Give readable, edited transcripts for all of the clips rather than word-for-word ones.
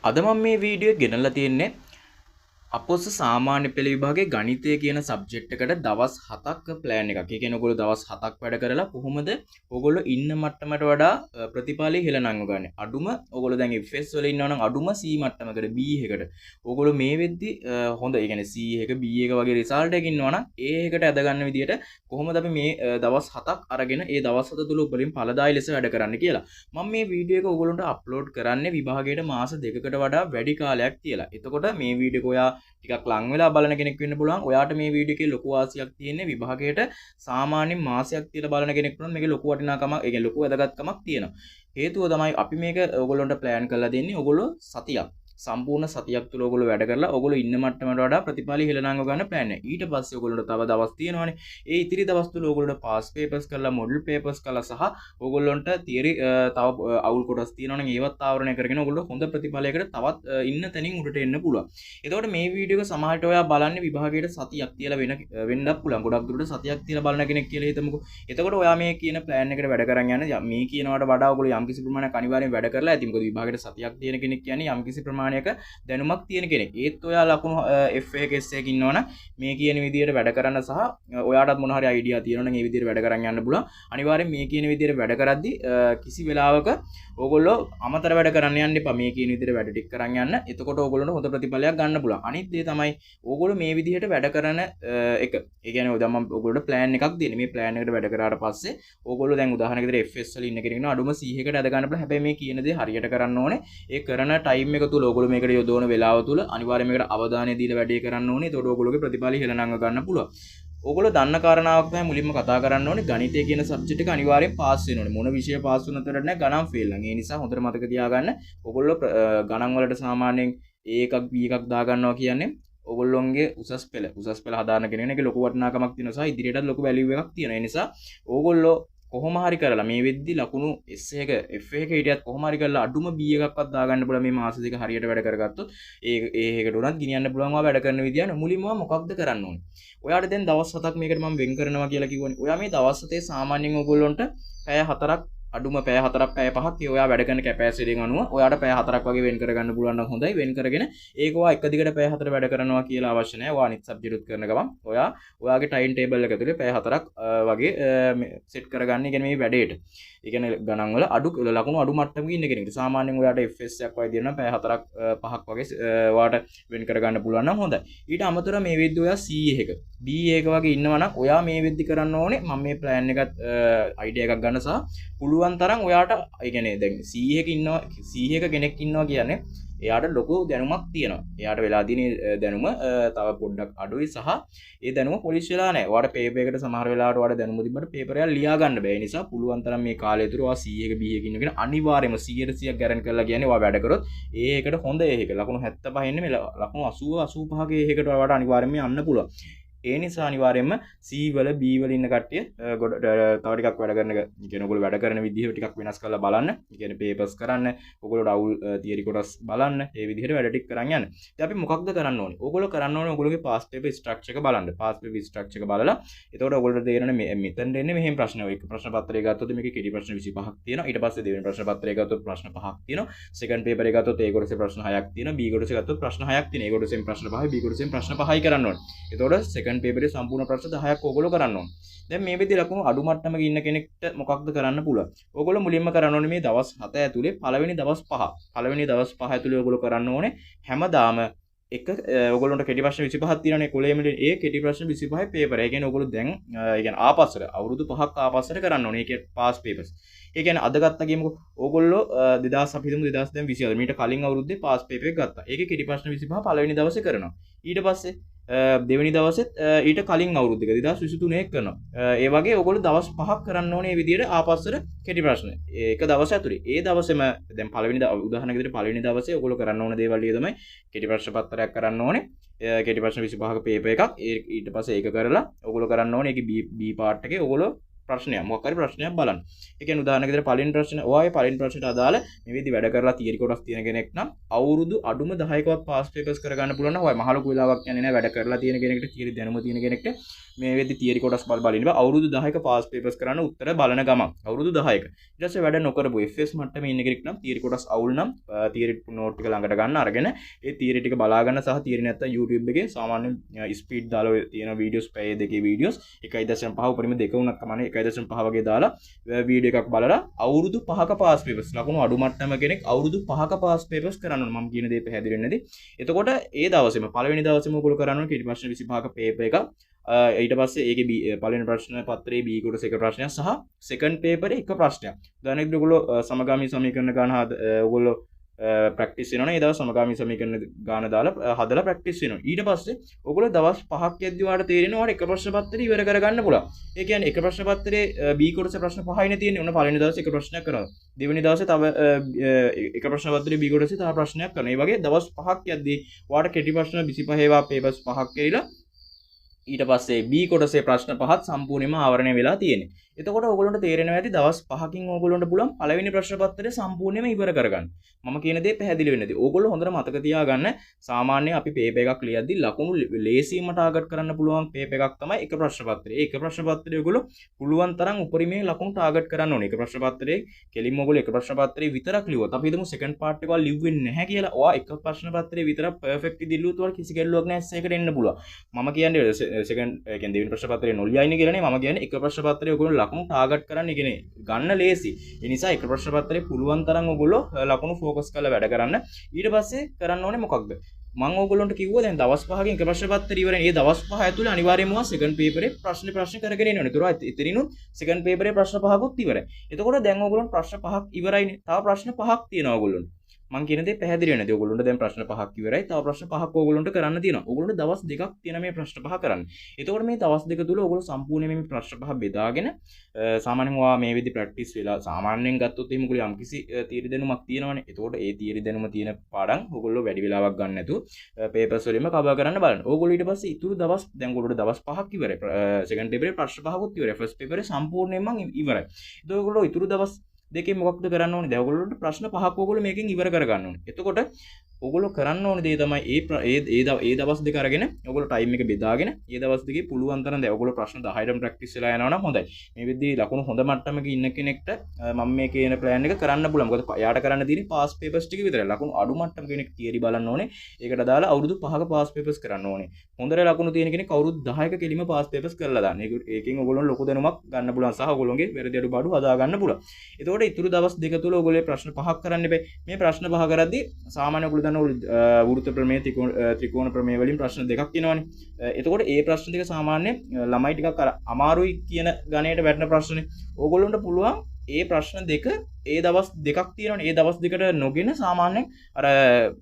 අද මම මේ වීඩියෝ ගෙනල්ලා තියෙන්නේ අපොස සාමාන්‍ය පෙළ විභාගයේ ගණිතය කියන සබ්ජෙක්ට් එකට දවස් 7ක් ප්ලෑන් එකක්. ඒ කියන්නේ ඔයගොල්ලෝ දවස් 7ක් වැඩ කරලා කොහොමද ඔයගොල්ලෝ ඉන්න මට්ටමට වඩා ප්‍රතිඵලය හෙළනංග ගන්න. අඩුම ඔයගොල්ලෝ දැන් FS වල ඉන්නවා නම් අඩුම C මට්ටමකට B එකකට. ඔයගොල්ලෝ මේ වෙද්දි හොඳ ඒ කියන්නේ C එක B එක වගේ රිසල්ට් එකක් ඉන්නවා නම් A එකට ඇද ගන්න විදියට කොහොමද අපි මේ දවස් 7ක් අරගෙන ඒ දවස් 7 තුල උපරිම ඵලදායී ලෙස වැඩ කරන්න කියලා. මම මේ වීඩියෝ එක ඔයගොල්ලන්ට අප්ලෝඩ් කරන්නේ විභාගයට මාස 2කට වඩා වැඩි කාලයක් තියලා. එතකොට මේ වීඩියෝ එක ඔයා ටිකක් ලං වෙලා බලන කෙනෙක් වෙන්න පුළුවන්. ඔයාට මේ වීඩියෝ එකේ ලොකු වාසියක් තියෙන්නේ විභාගයට සාමාන්‍යයෙන් මාසයක් තියලා බලන කෙනෙක් වුණොත් මේකේ ලොකු වටිනාකමක්, ඒ කියන්නේ ලොකු වැදගත්කමක් තියෙනවා. හේතුව තමයි අපි මේක ඔයගොල්ලන්ට ප්ලෑන් කරලා දෙන්නේ. ඔයගොල්ලෝ සතියක් සම්පූර්ණ සතියක් තුළ ඔයගොල්ලෝ වැඩ කරලා ඔයගොල්ලෝ ඉන්න මට්ටමට වඩා ප්‍රතිඵල ඉහළනංග ගන්න ප්ලෑන් එක. ඊට පස්සේ ඔයගොල්ලන්ට තව දවස් තියෙනවානේ. ඒ ඉතිරි දවස් තුළ ඔයගොල්ලන්ට පාස් පේපර්ස් කරලා මොඩල් පේපර්ස් කරලා සහ ඔයගොල්ලන්ට තියරි තව අවුල් කොටස් තියෙනවනේ ඒවත් ආවරණය කරගෙන ඔයගොල්ලෝ හොඳ ප්‍රතිඵලයකට තවත් ඉන්න තැනින් උඩට එන්න පුළුවන්. එතකොට මේ වීඩියෝ එක සමහරට ඔයා බලන්නේ විභාගයට සතියක් තියලා වෙන්නත් පුළුවන්. ගොඩක් දුරට සතියක් තියලා බලන කෙනෙක් කියලා හිතමුකෝ. එතකොට ඔයා මේ කියන ප්ලෑන් එකට වැඩ කරන් යන මේ කියනවට වඩා ඔයගොල්ලෝ යම්කිසි ප්‍රමාණයක් අනිවාර්යෙන් වැඩ කරලා ඇති. මොකද විභාගයට සතියක් තියෙන කෙනෙක් කියන්නේ යම්කිසි ප්‍රමාණයක දැනුමක් තියෙන කෙනෙක්. ඒත් ඔයා ලකුණු FAS එකක ඉන්නවනම් මේ කියන විදිහට වැඩ කරන්න සහ ඔයාටත් මොන හරි අයිඩියා තියෙනවනම් ඒ විදිහට වැඩ කරන් යන්න පුළුවන්. අනිවාර්යෙන් මේ කියන විදිහට වැඩ කරද්දී කිසි වෙලාවක ඕගොල්ලෝ අමතර වැඩ කරන්න යන්න එපා. මේ කියන විදිහට වැඩ ටික කරන් යන්න. එතකොට ඕගොල්ලන්ට හොඳ ප්‍රතිඵලයක් ගන්න පුළුවන්. අනිත් දේ තමයි ඕගොල්ලෝ මේ විදිහට වැඩ කරන එක. ඒ කියන්නේ දැන් මම ඕගොල්ලන්ට ප්ලෑන් එකක් දෙන්නේ. මේ ප්ලෑන් එකට වැඩ කරාට පස්සේ ඕගොල්ලෝ දැන් උදාහරණයක් විදිහට FS වල ඉන්න කෙනෙක් ඉන්නවා. අඩුම 100කට අද ගන්න පුළුවන්. හැබැයි මේ කියන දේ හරියට කරන්න ඕනේ. ඒ කරන ටයිම් එක තුල ඕගොල්ලෝ මේකට යොදවන වෙලාව තුල අනිවාර්යයෙන් මේකට අවධානය දීලා වැඩේ කරන්න ඕනේ. එතකොට ඕගොල්ලෝගේ ප්‍රතිඵල ඉහළනංග ගන්න පුළුවන්. ඕගොල්ලෝ දන්න කාරණාවක් තමයි මුලින්ම කතා කරන්න ඕනේ. ගණිතය කියන සබ්ජෙක්ට් එක අනිවාර්යෙන් පාස් වෙන්න ඕනේ. මොන විෂය පාස් වුණත් වැඩක් නැහැ. ගණන් ෆේල් නම්. ඒ නිසා හොඳට මතක තියාගන්න. ඕගොල්ලෝ ගණන් වලට සාමාන්‍යයෙන් A එකක් B එකක් දා ගන්නවා කියන්නේ ඕගොල්ලොන්ගේ උසස් පෙළ හදාන කෙනෙක් ලොකු වටිනාකමක් තියෙනවා සහ ඉදිරියටත් ලොකු වැලියු එකක් තියෙනවා. ඒ නිසා ඕගොල්ලෝ කොහොම හරි කරලා මේ වෙද්දි ලකුණු S එක F එක හිටියත් කොහොම හරි කරලා අඩුම B එකක්වත් දාගන්න පුළුවන්. මේ මාස දෙක හරියට වැඩ කරගත්තොත් ඒ ඒකට උනත් ගෙනියන්න පුළුවන්. ඔයා වැඩ කරන විදිය මුලින්ම මොකක්ද කරන්න ඕනේ. ඔයාට දැන් දවස් 7ක් මේකට මම වෙන් කරනවා කියලා කිව්වනේ. ඔයා මේ දවස් 7 සාමාන්‍යයෙන් ඕගොල්ලන්ට පැය 4ක් අඩුම පැය 4ක් පැය 5ක් ඒ ඔයා වැඩ කරන කැපැසිටි එකෙන් අනුව ඔයාට පැය 4ක් වගේ වෙන් කරගන්න පුළුවන් නම් හොඳයි. වෙන් කරගෙන ඒක ඔයා එක දිගට පැය 4 වැඩ කරනවා කියලා අවශ්‍ය නැහැ. ඔයා අනිත් සබ්ජෙක්ට් උත් කරන ගමන් ඔයාගේ ටයිම් ටේබල් එක ඇතුලේ පැය 4ක් වගේ සෙට් කරගන්න. ඒ කියන්නේ මේ වැඩේට. ඒ කියන්නේ ගණන් වල ලකුණු අඩු මට්ටමක ඉන්න කෙනෙක්ට සාමාන්‍යයෙන් ඔයාට FS එකක් වගේ දෙනවා පැය 4ක් 5ක් වගේ ඔයාට වෙන් කරගන්න පුළුවන් නම් හොඳයි. ඊට අමතරව මේ වෙද්දි ඔයා C එක B එක වගේ ඉන්නවා නම් ඔයා මේ වෙද්දි කරන්න ඕනේ මම මේ ප්ලෑන් එකත් අයිඩියා එකක් ගන්න සහ පුළුවන් තරම් ඔයාට ඒ කියන්නේ දැන් C එක ඉන්නවා C එක කෙනෙක් ඉන්නවා කියන්නේ එයාට ලොකු දැනුමක් තියෙනවා. එයාට වෙලා තියෙන දැනුම තව පොඩ්ඩක් අඩුයි සහ ඒ දැනුම පොලිෂ් වෙලා නැහැ. ඔයාට පේපර් එකට සමහර වෙලාවට ඔයාට දැනුම තිබ්බට පේපර් එක ලියා ගන්න බෑ. ඒ නිසා පුළුවන් තරම් මේ කාලය තුර ඔයා C එක B එක ඉන්නගෙන අනිවාර්යයෙන්ම 100% ගැරන්ටි කරලා කියන්නේ ඔයා වැඩ කරොත් ඒ එකට හොඳ ඒක ලකුණු 75 ඉන්නේ මේ ලකුණු 80 85 ගේ ඒකට ඔයාට අනිවාර්යයෙන්ම යන්න පුළුවන්. ඒ නිසා අනිවාර්යයෙන්ම C වල B වල ඉන්න කට්ටිය තව ටිකක් වැඩ කරන කියන ඔයගොල්ලෝ වැඩ කරන විදිහ ටිකක් වෙනස් කරලා බලන්න. ඒ කියන්නේ පේපර්ස් කරන්න, ඔයගොල්ලෝ ඩවුල් තියරි කොටස් බලන්න. ඒ විදිහට වැඩ ටික කරන් යන්න. ඉතින් අපි මොකක්ද කරන්න ඕනේ? ඔයගොල්ලෝ කරන්න ඕනේ ඔයගොල්ලෝගේ පාස් පේපර් ස්ට්‍රක්චර් එක බලන්න. පාස් පේපර් ස්ට්‍රක්චර් එක බලලා එතකොට ඔයගොල්ලෝ තේරෙන්නේ මෙතෙන් දෙන්නේ මෙහෙම ප්‍රශ්න. ඔය ප්‍රශ්න පත්‍රය ගත්තොත් මේකේ කෙටි ප්‍රශ්න 25ක් තියෙනවා. ඊට පස්සේ දෙවෙනි ප්‍රශ්න පත්‍රය ගත්තොත් ප්‍රශ්න 5ක් තියෙනවා. සෙකන්ඩ් පේපර් එක ගත්තොත් A කොටසේ ප්‍රශ්න 6ක් තියෙනවා. B කොටසේ ගත්තොත් ප්‍රශ්න 6ක් තියෙනවා. A කොටසෙන් ප්‍රශ්න 5යි B කොටසෙන් ප්‍රශ්න 5යි කරන්න ඕනේ. එතකොට සෙකන්ඩ් පේපරේ සම්පූර්ණ ප්‍රශ්න 10ක් ඕගොල්ලෝ කරන්න ඕනේ. දැන් මේ විදිහට ලකුණු අඩු මට්ටමක ඉන්න කෙනෙක්ට මොකක්ද කරන්න පුළුවන්? ඕගොල්ලෝ මුලින්ම කරන්න ඕනේ මේ දවස් 7 ඇතුලේ පළවෙනි දවස් 5 ඇතුලේ ඕගොල්ලෝ කරන්න ඕනේ හැමදාම එක ඔයගොල්ලන්ට කෙටි ප්‍රශ්න 25ක් තියෙනනේ කොලේම ඒ කෙටි ප්‍රශ්න 25 පේපර්. ඒ කියන්නේ ඔයගොල්ලෝ දැන් ඒ කියන්නේ ආපස්සට අවුරුදු 5ක් ආපස්සට කරන්න ඕනේ. ඒ කියන්නේ පාස් පේපර්ස්. ඒ කියන්නේ අද ගත්තා කියමුකෝ ඕගොල්ලෝ 2000 අපි හිතමු 2024 මීට කලින් අවුරුද්දේ පාස් පේපර් එක ගත්තා. ඒකේ කෙටි ප්‍රශ්න 25 පළවෙනි දවසේ කරනවා. ඊට පස්සේ දෙවනි දවසෙත් ඊට කලින් අවුරුද්දක 2023 එක කරනවා. ඒ වගේ ඔයගොල්ලෝ දවස් 5ක් කරන්න ඕනේ මේ විදිහට ආපස්සට කෙටි ප්‍රශ්න. ඒක දවස් ඇතුලේ. ඒ දවසේම දැන් පළවෙනි උදාහරණයක් විදිහට පළවෙනි දවසේ ඔයගොල්ලෝ කරන්න ඕන දේවල් ටික තමයි කෙටි ප්‍රශ්න පත්‍රයක් කරන්න ඕනේ. කෙටි ප්‍රශ්න 25ක පේපර් එකක්. ඊට පස්සේ ඒක කරලා ඔයගොල්ලෝ කරන්න ඕනේ ඒකේ B පාර්ට් එකේ ඔයගොල්ලෝ ප්‍රශ්නයක් මොකක් හරි ප්‍රශ්නයක් බලන්න. ඒ කියන්නේ උදාහරණයක් විදිහට පළවෙනි ප්‍රශ්නේ ඔයාගේ පළවෙනි ප්‍රශ්නට අදාළ මේ විදිහ වැඩ කරලා තියරි කොටස් තියෙන කෙනෙක් නම් අවුරුදු අඩුම 10කවත් පාස් පේපර්ස් කරගන්න පුළුවන් නම් ඔය මහ ලොකු වෙලාවක් යන්නේ නැහැ වැඩ කරලා තියෙන කෙනෙක්ට තියරි දැනුම තියෙන කෙනෙක්ට මේ විදිහ තියරි කොටස් බලන්න බෑ. අවුරුදු 10ක පාස් පේපර්ස් කරන්න උත්තර බලන ගමන් අවුරුදු 10ක ඊට පස්සේ වැඩ නොකරපු FS මට්ටමේ ඉන්න කෙනෙක් නම් තියරි කොටස් අවුල් නම් තියරි නෝට් ටික ළඟට ගන්න අරගෙන ඒ තියරි ටික බලා ගන්න සහ තියරි නැත්තම් YouTube එකේ සාමාන්‍ය ස්පීඩ් දාලා තියෙන වීඩියෝස් පැය දෙකේ වීඩියෝස් 1.5 උපරිම දෙක උනත් කමන්නේ 1.5 වගේ දාලා වීඩියෝ එකක් බලලා අවුරුදු 5ක පාස් පේපර්ස් ලකුණු අඩු මට්ටම කෙනෙක් අවුරුදු 5ක පාස් පේපර්ස් කරන්න ඕන. මම කියන දේ පැහැදිලි වෙන්නේ නැති. එතකොට ඒ දවසේම පළවෙනි දවසේම ඔයගොල්ලෝ කරන්න ඕන කීටි ප්‍රශ්න 25ක පේපර් එක. ඊට පස්සේ ඒකේ පළවෙනි ප්‍රශ්න පත්‍රයේ B කොටස එක ප්‍රශ්නයක් සහ සෙකන්ඩ් පේපරේ එක ප්‍රශ්නයක්. දැන් ඔයගොල්ලෝ සමගාමී සමීකරණ ගන්න ඔයගොල්ලෝ ප්‍රැක්ටිස් වෙනවනේ. ඒ දවස් සමගාමී සමීකරණ ගාන දාලා හදලා ප්‍රැක්ටිස් වෙනවා. ඊට පස්සේ ඔයගොල්ලෝ දවස් 5ක් යද්දි වාට තේරෙනවා වාට එක ප්‍රශ්න පත්‍රය ඉවර කරගන්න පුළුවන්. ඒ කියන්නේ එක ප්‍රශ්න පත්‍රයේ B කොටසේ ප්‍රශ්න 5යිනේ තියෙන්නේ. ඔන්න පළවෙනි දවසේ එක ප්‍රශ්නයක් කරනවා. දෙවෙනි දවසේ තව එක ප්‍රශ්න පත්‍රයේ B කොටසේ තව ප්‍රශ්නයක් කරනවා. මේ වගේ දවස් 5ක් යද්දි වාට කෙටි ප්‍රශ්න 25 ඒවා පේපර්ස් 5ක් ඇරිලා ඊට පස්සේ B කොටසේ ප්‍රශ්න 5ක් සම්පූර්ණයෙන්ම ආවරණය වෙලා තියෙන්නේ. එතකොට ඕගොල්ලන්ට තේරෙනවා ඇති දවස් 5කින් ඕගොල්ලන්ට පුළුවන් පළවෙනි ප්‍රශ්න පත්‍රය සම්පූර්ණයෙන්ම ඉවර කරගන්න. මම කියන දේ පැහැදිලි වෙන්නේ නැති. ඕගොල්ලෝ හොඳට මතක තියාගන්න සාමාන්‍යයෙන් අපි පේපර් එකක් ලියද්දි ලකුණු ලේසියෙන්ම ටාගට් කරන්න පුළුවන් පේපර් එකක් තමයි එක ප්‍රශ්න පත්‍රය. ඒ එක ප්‍රශ්න පත්‍රය ඕගොල්ලෝ පුළුවන් තරම් උපරිමයෙන් ලකුණු ටාගට් කරන්න ඕනේ. එක ප්‍රශ්න පත්‍රයේ කෙලින්ම ඕගොල්ලෝ එක ප්‍රශ්න පත්‍රයේ විතරක් ලියුවොත් අපි හිතමු සෙකන්ඩ් පාර්ට් එක ලිව්වෙන්නේ නැහැ කියලා. ඔයා එක ප්‍රශ්න පත්‍රයේ විතරක් පර්ෆෙක්ට් දිල්ලුවොත් ඔයාලා කිසි ගැටලුවක් නැහැ එකට එන්න පුළුවන්. මම කියන්නේ සෙකන්ඩ් ඒ කියන්නේ දෙවෙනි ප්‍රශ්න පත්‍රයේ 0යිනේ කියලා නේ. මම කියන්නේ එක ප්‍රශ්න පත්‍රයේ ඕගොල්ලෝ ලකුණු ටාගට් කරන්න ඉගෙන ගන්න ලේසි. ඒ නිසා එක ප්‍රශ්න පත්‍රයේ පුළුවන් තරම් ඕගොල්ලෝ ලකුණු ફોකස් කරලා වැඩ කරන්න. ඊට පස්සේ කරන්න ඕනේ මොකක්ද? මම ඕගොල්ලන්ට කිව්වා දැන් දවස් 5කින් එක ප්‍රශ්න පත්‍රය ඉවරයි. මේ දවස් 5 ඇතුළේ අනිවාර්යයෙන්ම සෙකන්ඩ් පේපරේ ප්‍රශ්න කරගෙන එන්න ඕනේ. ඒතර ඉතිරිනුත් සෙකන්ඩ් පේපරේ ප්‍රශ්න 5කුත් ඉවරයි. එතකොට දැන් ඕගොල්ලන්ට ප්‍රශ්න 5ක් ඉවරයිනේ. තව ප්‍රශ්න 5ක් තියෙනවා ඕගොල්ලන්ට. මම කියන දේ පැහැදිලි වෙන්නේ. ඕගොල්ලන්ට දැන් ප්‍රශ්න 5ක් ඉවරයි. තව ප්‍රශ්න 5ක් ඕගොල්ලන්ට කරන්න තියෙනවා. ඕගොල්ලන්ට දවස් 2ක් තියෙන මේ ප්‍රශ්න 5 කරන්න. එතකොට මේ දවස් 2 තුල ඕගොල්ලෝ සම්පූර්ණයෙන් මේ ප්‍රශ්න 5 බෙදාගෙන සාමාන්‍යයෙන් ඔයා මේ විදි ප්‍රැක්ටිස් වෙලා සාමාන්‍යයෙන් ගත්තොත් එහෙම ඔයගොල්ලෝ යම්කිසි තීරි දැනුමක් තියෙනවනේ. එතකොට ඒ තීරි දැනුම තියෙන පාඩම් ඕගොල්ලෝ වැඩි වෙලාවක් ගන්න නැතුව පේපර්ස් වලින්ම කවර් කරන්න බලන්න. ඕගොල්ලෝ ඊට පස්සේ ඉතුරු දවස් දැන් ඕගොල්ලෝ දවස් 5ක් ඉවරයි. සෙකන්ඩ් පේපරේ ප්‍රශ්න 5කුත් ඉවරයි. ෆස්ට් පේපරේ සම්පූර්ණයෙන්ම ඉවරයි. ඒතකොට ඕගොල්ලෝ ඉතුරු දවස් දෙකේ මොකක්ද කරන්න ඕනේ? දැන් ඔයගොල්ලන්ට ප්‍රශ්න 5ක් ඕගොල්ලෝ මේකෙන් ඉවර කරගන්න ඕනේ. එතකොට ඔයගොල්ලෝ කරන්න ඕනේ දේ තමයි ඒ දවස් දෙක අරගෙන ඔයගොල්ලෝ ටයිම් එක බෙදාගෙන ඒ දවස් දෙකේ පුළුවන් තරම් දැන් ඔයගොල්ලෝ ප්‍රශ්න 10ටම ප්‍රැක්ටිස් වෙලා යනවා නම් හොඳයි. මේ විදිහේ ලකුණු හොඳ මට්ටමක ඉන්න කෙනෙක්ට මම මේ කියන ප්ලෑන් එක කරන්න පුළුවන්. මොකද යාට කරන්න තියෙන්නේ පාස් පේපර්ස් ටික විතරයි. ලකුණු අඩු මට්ටම කෙනෙක් තියරි බලන්න ඕනේ. ඒකට දාලා අවුරුදු 5ක පාස් පේපර්ස් කරන්න ඕනේ. හොඳට ලකුණු තියෙන කෙනෙක් අවුරුදු 10ක කෙලිම පාස් පේපර්ස් කරලා දාන්න. ඒකෙන් ඔයගොල්ලෝ ලොකු දැනුමක් ගන්න පුළුවන් සහ ඔයගොල්ලෝගේ වැරදි අඩුපාඩු හදා ගන්න පුළුවන්. එතකොට ඉතුරු දවස් දෙක තුල ඔයගොල්ලෝ ප්‍රශ්න 5ක් කරන්න එපා. මේ ප්‍රශ්න 5 කරද්දී සාමාන්‍ය ඔයගොල්ලෝ දන්න වෘත්ත ප්‍රමේය ත්‍රිකෝණ ප්‍රමේය වලින් ප්‍රශ්න දෙකක් තියෙනවානේ. එතකොට ඒ ප්‍රශ්න දෙක සාමාන්‍ය ළමයි ටිකක් අර අමාරුයි කියන ගණයට වැටෙන ප්‍රශ්නේ. ඕගොල්ලන්ට පුළුවන් ඒ ප්‍රශ්න දෙක ඒ දවස් දෙකක් තියෙනවනේ. ඒ දවස් දෙකට නොගෙන සාමාන්‍යයෙන් අර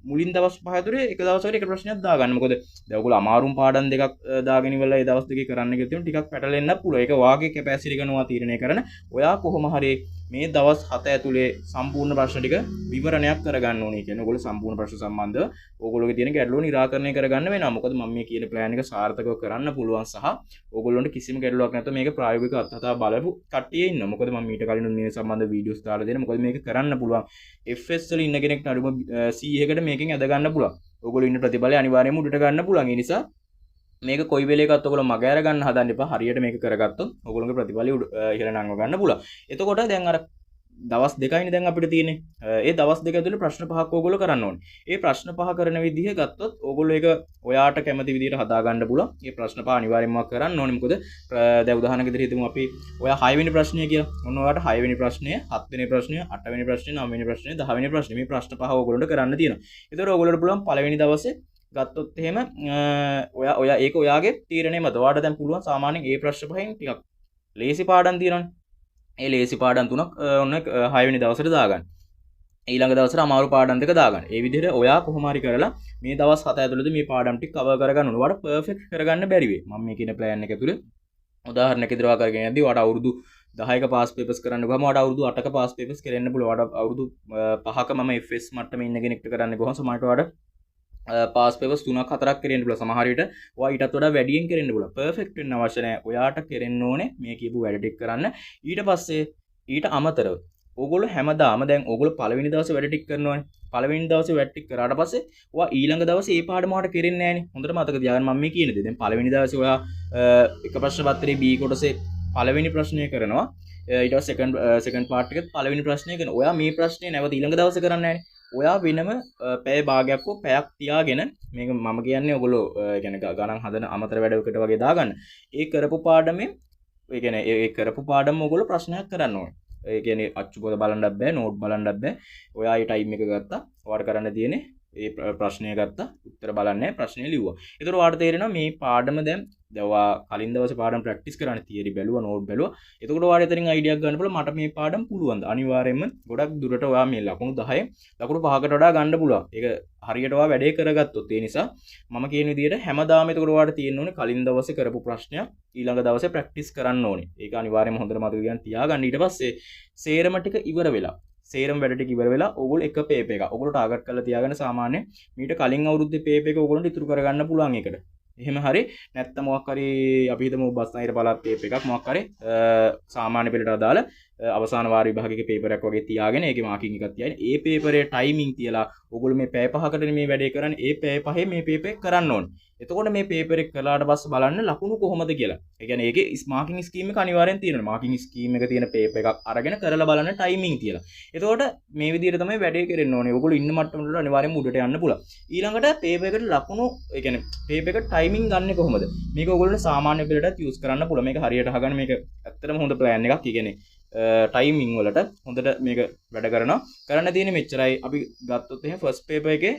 මුලින් දවස් 5 ඇතුලේ එක දවසකට එක ප්‍රශ්නයක් දාගන්න. මොකද දැන් ඔයගොල්ලෝ අමාරුම පාඩම් දෙකක් දාගෙන ඉවරලා ඒ දවස් දෙකේ කරන්න කියලා තියෙනවා. ටිකක් පැටලෙන්නත් පුළුවන්. ඒක වාගේ කැපැසිටි ගන්නවා තීරණය කරන. ඔයා කොහොම හරි මේ දවස් 7 ඇතුලේ සම්පූර්ණ ප්‍රශ්න ටික විවරණයක් කරගන්න ඕනේ. කියන්නේ ඔයගොල්ලෝ සම්පූර්ණ ප්‍රශ්න සම්බන්ධව ඕගොල්ලෝගේ තියෙන ගැටලුව නිරාකරණය කරගන්න වෙනවා. මොකද මම මේ කියන ප්ලෑන් එක සාර්ථකව කරන්න පුළුවන් සහ ඕගොල්ලන්ට කිසිම ගැටලුවක් නැතුව මේක ප්‍රායෝගිකව අත්හදා බලපු කට්ටිය ඉන්නවා. මොකද මම මීට කලින් මේ සම්බන්ධ වීඩියෝස් දාලා දෙනවා. මොකද මේක කරන්න පුළුවන්. FS වල ඉන්න කෙනෙක්ට අඩුම C1කට මේකෙන් ඇද ගන්න පුළුවන්. ඕගොල්ලෝ ඉන්න ප්‍රතිඵලය අනිවාර්යයෙන්ම උඩට ගන්න පුළුවන්. ඒ නිසා මේක කොයි වෙලේකත් ඔයගොල්ලෝ මග අර ගන්න හදන්න එපා. හරියට මේක කරගත්තොත් ඔයගොල්ලෝගේ ප්‍රතිඵලය ඉහළ නංව ගන්න පුළුවන්. එතකොට දැන් අර දවස් දෙකයිනේ දැන් අපිට තියෙන්නේ. ඒ දවස් දෙක ඇතුළේ ප්‍රශ්න 5ක් ඕගොල්ලෝ කරන්න ඕනේ. ඒ ප්‍රශ්න 5 කරන විදිහ ගත්තොත් ඕගොල්ලෝ ඒක ඔයාට කැමති විදිහට හදා ගන්න පුළුවන්. මේ ප්‍රශ්න 5 අනිවාර්යයෙන්ම කරන්න ඕනේ. මොකද දැන් උදාහරණයක් විදිහට හිතමු අපි ඔයා 6 වෙනි ප්‍රශ්නය කියලා. ඔන්න ඔයාට 6 වෙනි ප්‍රශ්නය, 7 වෙනි ප්‍රශ්නය, 8 වෙනි ප්‍රශ්නය, 9 වෙනි ප්‍රශ්නය, 10 වෙනි ප්‍රශ්නය. මේ ප්‍රශ්න 5 ඕගොල්ලන්ට කරන්න තියෙනවා. ඒතකොට ඕගොල්ලන්ට පුළුවන් පළවෙනි දවසේ ගත්තොත් එහෙම ඔයා ඒක ඔයාගේ තීරණය මත. ඔයාට දැන් පුළුවන් සාමාන්‍යයෙන් ඒ ප්‍රශ්න 5න් ටිකක් ලේසි පාඩම් තියෙනවනේ. ඒ ලේසි පාඩම් තුනක් ඔන්න 6 වෙනි දවසට දාගන්න. ඊළඟ දවසට අමාරු පාඩම් දෙක දාගන්න. ඒ විදිහට ඔයා කොහොම හරි කරලා මේ දවස් 7 ඇතුළතදී මේ පාඩම් ටික කවර් කරගන්න ඕන. ඔයාට පර්ෆෙක්ට් කරගන්න බැරි වෙයි. මම මේ කියන ප්ලෑන් එක ඇතුළේ උදාහරණයක් ඉදරවා කරගෙන යද්දී ඔයාට අවුරුදු 10ක පාස් පේපර්ස් කරන්න ගියාම ඔයාට අවුරුදු 8ක පාස් පේපර්ස් කරන්න පුළුවන්. ඔයාට අවුරුදු 5ක මම FS මට්ටමේ ඉන්න කෙනෙක්ට කරන්න ගියාම සමහරට ඔයාට පාස් පේපර්ස් 3ක් 4ක් කරන්න පුළුවන්. සමහර විට ඔයා ඊටත් වඩා වැඩියෙන් කරන්න පුළුවන්. පර්ෆෙක්ට් වෙන්න අවශ්‍ය නැහැ. ඔයාට කරන්න ඕනේ මේ කියපු වැඩ ටික කරන්න. ඊට පස්සේ ඊට අමතරව ඕගොල්ලෝ හැමදාම දැන් ඕගොල්ලෝ පළවෙනි දවසේ වැඩ ටික කරනවානේ. පළවෙනි දවසේ වැඩ ටික කරාට පස්සේ ඔයා ඊළඟ දවසේ ඒ පාඩම ඔයාට කරෙන්නේ නැහනේ. හොඳට මතක තියාගන්න මම මේ කියන දේ. දැන් පළවෙනි දවසේ ඔයා එක ප්‍රශ්න පත්‍රයේ B කොටසේ පළවෙනි ප්‍රශ්නය කරනවා. ඊට පස්සේ සෙකන්ඩ් පාර්ට් එකේ පළවෙනි ප්‍රශ්නය කරනවා. ඔයා මේ ප්‍රශ්නේ නැවත ඊළඟ දවසේ කරන්නේ නැහනේ. ඔයා වෙනම පැය භාගයක් හෝ පැයක් තියාගෙන මේක මම කියන්නේ ඔයගොල්ලෝ කියන්නේ ගණන් හදන අමතර වැඩකට වගේ දාගන්න. ඒ කරපු පාඩමේ ඒ කියන්නේ ඒ කරපු පාඩම ඔයගොල්ලෝ ප්‍රශ්නයක් කරන්න ඕනේ. ඒ කියන්නේ අච්චු පොත බලන්නත් බෑ, නෝට් බලන්නත් බෑ. ඔයා ඒ ටයිම් එක ගත්තා. ඔයාට කරන්න තියෙන්නේ ඒ ප්‍රශ්නය ගත්තා, උත්තර බලන්නේ, ප්‍රශ්නේ ලිව්වා. ඒතර ඔයාට තේරෙනවා මේ පාඩම දැන් ඔයා කලින් දවසේ පාඩම් ප්‍රැක්ටිස් කරන්න තියරි බැලුවා, නෝට් බැලුවා. එතකොට ඔයාට එතනින් අයිඩියාවක් ගන්න පුළුවන් මට මේ පාඩම් පුළුවන්ද? අනිවාර්යයෙන්ම ගොඩක් දුරට ඔයා මේ ලකුණු 10 ලකුණු 5කට වඩා ගන්න පුළුවන්. ඒක හරියට ඔයා වැඩේ කරගත්තොත්. ඒ නිසා මම කියන විදිහට හැමදාම එතකොට ඔයාට තියෙන්න ඕනේ කලින් දවසේ කරපු ප්‍රශ්නයක් ඊළඟ දවසේ ප්‍රැක්ටිස් කරන්න ඕනේ. ඒක අනිවාර්යයෙන්ම හොඳට මතක තියාගන්න. ඊට පස්සේ සේරම ටික ඉවර වෙලා සේරම වැඩ ටික ඉවර වෙලා ඕගොල්ලෝ එක පේපර් එකක් ඕගොල්ලෝ ටාගට් කරලා තියාගෙන සාමාන්‍ය මීට කලින් අවුරුද්දේ පේපර් එක ඕගොල්ලන්ට ඉතුරු කරගන්න පුළුවන් එකට. එහෙම හරි නැත්නම් මොකක් හරි අපි හිතමු බස්නාහිර පළාත් පේපර් එකක් මොකක් හරි සාමාන්‍ය පෙළට අදාළ අවසාන වාර විභාගයක පේපර් එකක් වගේ තියාගෙන ඒකේ මාකින් එකක් තියාගෙන ඒ පේපරේ ටයිමින් තියලා ඕගොල්ලෝ මේ පැය 5කට මේ වැඩේ කරන්නේ ඒ පැය 5 මේ පේපර් එක කරන්න ඕනේ. එතකොට මේ පේපර් එක කළාට පස්සේ බලන්න ලකුණු කොහොමද කියලා. ඒ කියන්නේ ඒකේ මාකින් ස්කීම් එක අනිවාර්යෙන් තියෙනවා. මාකින් ස්කීම් එක තියෙන පේපර් එකක් අරගෙන කරලා බලන්න ටයිමින් තියලා. එතකොට මේ විදිහට තමයි වැඩේ කරන්න ඕනේ. ඕගොල්ලෝ ඉන්න මට්ටමට අනිවාර්යෙන් උඩට යන්න පුළුවන්. ඊළඟට පේපර් එකට ලකුණු ඒ කියන්නේ පේපර් එක ටයිමින් ගන්න කොහොමද? මේක ඕගොල්ලෝ සාමාන්‍ය පෙළටත් යූස් කරන්න පුළුවන්. මේක හරියට අහගන්න මේක ඇත්තටම හොඳ ප්ලෑන් එකක්. ඒ කියන්නේ ටයිමින් වලට හොඳට මේක වැඩ කරනවා. කරන්න තියෙන්නේ මෙච්චරයි. අපි ගත්තොත් එහෙනම් ෆස්ට් පේපර් එකේ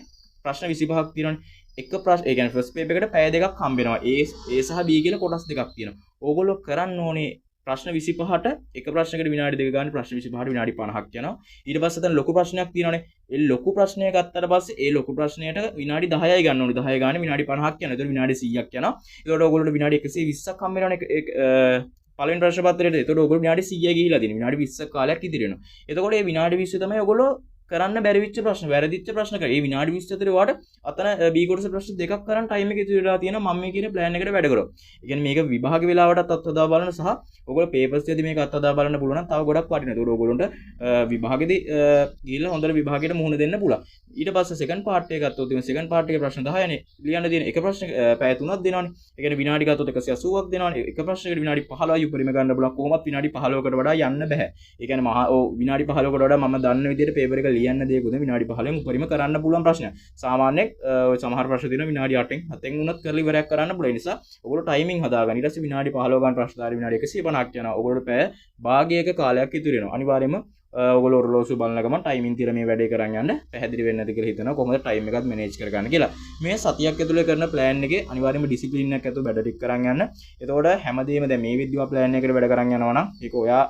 ප්‍රශ්න 25ක් තියෙනවානේ. එක ප්‍රශ්න ඒ කියන්නේ ෆස්ට් පේපර් එකට පැය දෙකක් හම්බ වෙනවා. A සහ B කියලා කොටස් දෙකක් තියෙනවා. ඕගොල්ලෝ කරන්න ඕනේ ප්‍රශ්න 25ට එක ප්‍රශ්නයකට විනාඩි දෙක ගන්න ප්‍රශ්න 25ට විනාඩි 50ක් යනවා. ඊට පස්සේ දැන් ලොකු ප්‍රශ්නයක් තියෙනවානේ. ඒ ලොකු ප්‍රශ්නය ගත්තට පස්සේ ඒ ලොකු ප්‍රශ්නයට විනාඩි 10යි ගන්න ඕනේ. 10 ගානේ විනාඩි 50ක් යනවා. ඒතකොට විනාඩි 100ක් යනවා. ඒතකොට ඕගොල්ලෝට විනාඩි 120ක් හම්බ වෙනවනේ. පළවෙනි ප්‍රශ්න පත්‍රයට. ඒතකොට ඕගොල්ලෝ විනාඩි 100 ගිහිලා තියෙනවා. විනාඩි 20ක් කාලයක් ඉදිරි වෙනවා. එතකොට මේ විනාඩි 20 තමයි ඕගොල්ලෝ කරන්න බැරි වෙච්ච ප්‍රශ්න, වැරදිච්ච ප්‍රශ්න කරේ. මේ විනාඩි 20 ඇතුලේ ඔයාට අතන B කොටස ප්‍රශ්න දෙකක් කරන් ටයිම් එක ඉතුරු වෙලා තියෙනවා. මම මේ කියන ප්ලෑන් එකට වැඩ කරනවා. ඒ කියන්නේ මේක විභාග වේලාවටත් අත්හදා බලන සහ ඔයගොල්ලෝ පේපර්ස් එකදී මේක අත්හදා බලන්න පුළුවන් නම් තව ගොඩක් වටිනවා. ඒකට ඔයගොල්ලන්ට විභාගෙදී ගිහිල්ලා හොඳට විභාගයට මුහුණ දෙන්න පුළුවන්. ඊට පස්සේ සෙකන්ඩ් පාර්ට් එක ගත්තොත් මේ සෙකන්ඩ් පාර්ට් එකේ ප්‍රශ්න 10නේ. ලියන්න තියෙන එක ප්‍රශ්න පැය 3ක් දෙනවනේ. ඒ කියන්නේ විනාඩි ගත්තොත් 180ක් දෙනවනේ. එක ප්‍රශ්නයකට විනාඩි 15යි උපරිම ගන්න බලන්න කොහොමත් විනාඩි 15කට වඩා යන්න බෑ. ඒ කියන්නේ මහා විනාඩි 15කට වඩා මම දන්න විදිහට පේපර් එක ලියන්න දෙයක්ද විනාඩි 15න් උපරිම කරන්න පුළුවන් ප්‍රශ්නයක්. සාමාන්‍යයෙන් ඔය සමහර ප්‍රශ්න තියෙනවා විනාඩි 8න් 7න් වුණත් කරලා ඉවරයක් කරන්න පුළුවන්. ඒ නිසා ඔයගොල්ලෝ ටයිමින් හදාගන්න. ඊට පස්සේ විනාඩි 15 ගන්න ප්‍රශ්න දාලා විනාඩි 150ක් යනවා. ඔයගොල්ලෝ පැය භාගයක කාලයක් ඉතුරු වෙනවා. අනිවාර්යයෙන්ම ඔයගොල්ලෝ ඔරලෝසු බලන ගමන් ටයිමින් තියලා මේ වැඩේ කරන් යන්න පැහැදිලි වෙන්නේ නැති කියලා හිතනවා. කොහොමද ටයිම් එකත් මැනේජ් කරගන්න කියලා. මේ සතියක් ඇතුලේ කරන ප්ලෑන් එකේ අනිවාර්යයෙන්ම ඩිසිප්ලින් එකක් ඇතුව වැඩ ටික කරන් යන්න. එතකොට හැමදේම දැන් මේ විදිහම ප්ලෑන් එකකට වැඩ කරන් යනවා නම් ඒක ඔයා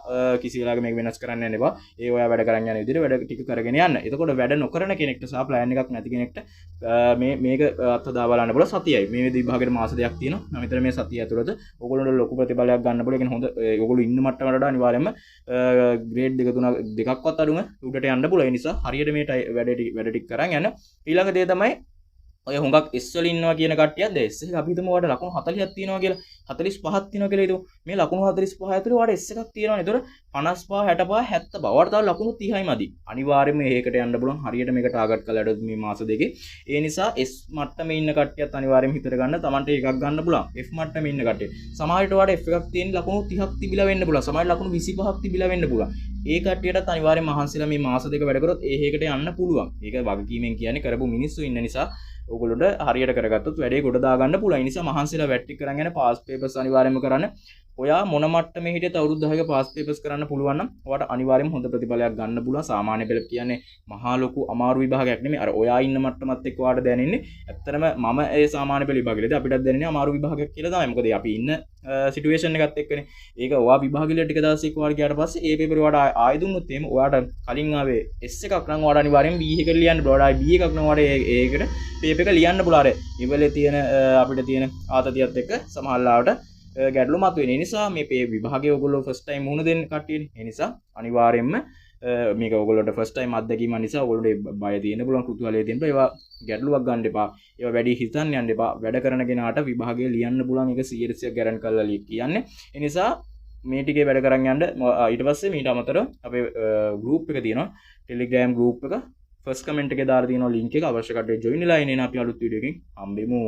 කිසි වෙලාවක මේක වෙනස් කරන්න යන්න එපා. ඒ ඔයා වැඩ කරන් යන විදිහට වැඩ ටික කරගෙන යන්න. එතකොට වැඩ නොකරන කෙනෙක්ට සහ ප්ලෑන් එකක් නැති කෙනෙක්ට මේක අත්හදා බලන්න පුළුවන්. සතියයි මේ විභාගයට මාස දෙකක් තියෙනවා. මම හිතන්නේ මේ සතිය ඇතුළත ඔයගොල්ලෝ ලොකු ප්‍රතිඵලයක් ගන්න පුළුවන්. ඒ කියන්නේ හොඳ ඔයගොල්ලෝ ඉන්න මට්ටමට වඩා අනිවාර්යයෙන්ම ග්‍රේඩ් දෙක තුනක් දෙකක්වත් අඩුම උඩට යන්න පුළුවන්. ඒ නිසා හරියට මේ වැඩ ටික කරන් යන්න. ඊළඟ දේ තමයි ඔය හුඟක් S වල ඉන්නවා කියන කට්ටියක්ද S එක අපි හිතමු ඔයාලට ලකුණු 40ක් තියෙනවා කියලා 45ක් තියෙනවා කියලා හිතමු. මේ ලකුණු 45 ඇතුලේ ඔයාලට S එකක් තියෙනවානේ. ඒතර 55 65 70 ඔයාලට තව ලකුණු 30යි මදි. අනිවාර්යයෙන්ම මේකට යන්න පුළුවන්. හරියට මේක ටාගට් කරලා මේ මාස දෙකේ. ඒ නිසා S මට්ටමේ ඉන්න කට්ටියත් අනිවාර්යයෙන්ම හිතට ගන්න Tamanට එකක් ගන්න පුළුවන්. F මට්ටමේ ඉන්න කට්ටිය. සමහරවිට ඔයාලට F එකක් තියෙන ලකුණු 30ක් තිබිලා වෙන්න පුළුවන්. සමහරවිට ලකුණු 25ක් තිබිලා වෙන්න පුළුවන්. ඒ කට්ටියටත් අනිවාර්යයෙන්ම මහන්සිලා මේ මාස දෙක වැඩ කරොත් ඒකට යන්න පුළුවන්. ඒක වගකීමෙන් කියන්නේ කරපු මිනිස්සු ඉන්න නිසා ඔයගොල්ලොන්ට හරියට කරගත්තොත් වැඩේ ගොඩ දා ගන්න පුළුවන්. ඒ නිසා මහන්සිලා වැට්ටි කරන් යන පාස් පේපර්ස් අනිවාර්යයෙන්ම කරන්න. ඔයා මොන මට්ටමේ හිටියත් අවුරුදු 10ක පාස් පේපර්ස් කරන්න පුළුවන් නම් ඔයාට අනිවාර්යයෙන්ම හොඳ ප්‍රතිඵලයක් ගන්න පුළුවන්. සාමාන්‍ය පෙළ කියන්නේ මහා ලොකු අමාරු විභාගයක් නෙමෙයි. අර ඔයා ඉන්න මට්ටමත් එක්ක ඔයාට දැනෙන්නේ ඇත්තටම මම ඒ සාමාන්‍ය පෙළ විභාගෙලදී අපිටත් දැනෙන්නේ අමාරු විභාගයක් කියලා තමයි. මොකද අපි ඉන්න සිටුේෂන් එකත් එක්කනේ. ඒක ඔයා විභාගෙලට ටික දවසක් ඔයාලා ගියාට පස්සේ ඒ පේපර් ඔයාට ආයෙ දුන්නොත් එහෙම ඔයාට කලින් ආවේ S එකක් නම් ඔයාට අනිවාර්යෙන් B එකට ලියන්න පුළුවන්. ඔයාට B එකක් නම් ඔයාට ඒකට පේපර් එක ලියන්න පුළුවන්. අර ඉවලේ තියෙන අපිට තියෙන ආතතියත් එක්ක සමහරවිට ගැටලු මතුවෙන නිසා මේ විභාගයේ ඔයගොල්ලෝ ෆස්ට් ටයිම් මුහුණ දෙන්න කට්ටියනේ. ඒ නිසා අනිවාර්යයෙන්ම මේක ඔයගොල්ලන්ට ෆස්ට් ටයිම් අත්දැකීම නිසා ඔයගොල්ලන්ට බය තියෙන පුළුවන් කුතුහලයේ තියෙන ඒවා ගැටලුවක් ගන්න එපා. ඒවා වැඩි හිතන්න යන්න එපා. වැඩ කරන කෙනාට විභාගය ලියන්න පුළුවන් එක 100% ගැරන්ටි කරලා කියන්නේ. ඒ නිසා මේ ටිකේ වැඩ කරන් යන්න. ඊට පස්සේ මීට අමතරව අපේ ගෲප් එක තියෙනවා. Telegram group එක ෆස්ට් කමෙන්ට් එකේ දාලා තියෙනවා link එක. අවශ්‍ය කට්ටිය join වෙලා ඉන්න අපි අලුත් වීඩියෝ එකකින් හම්බෙමු.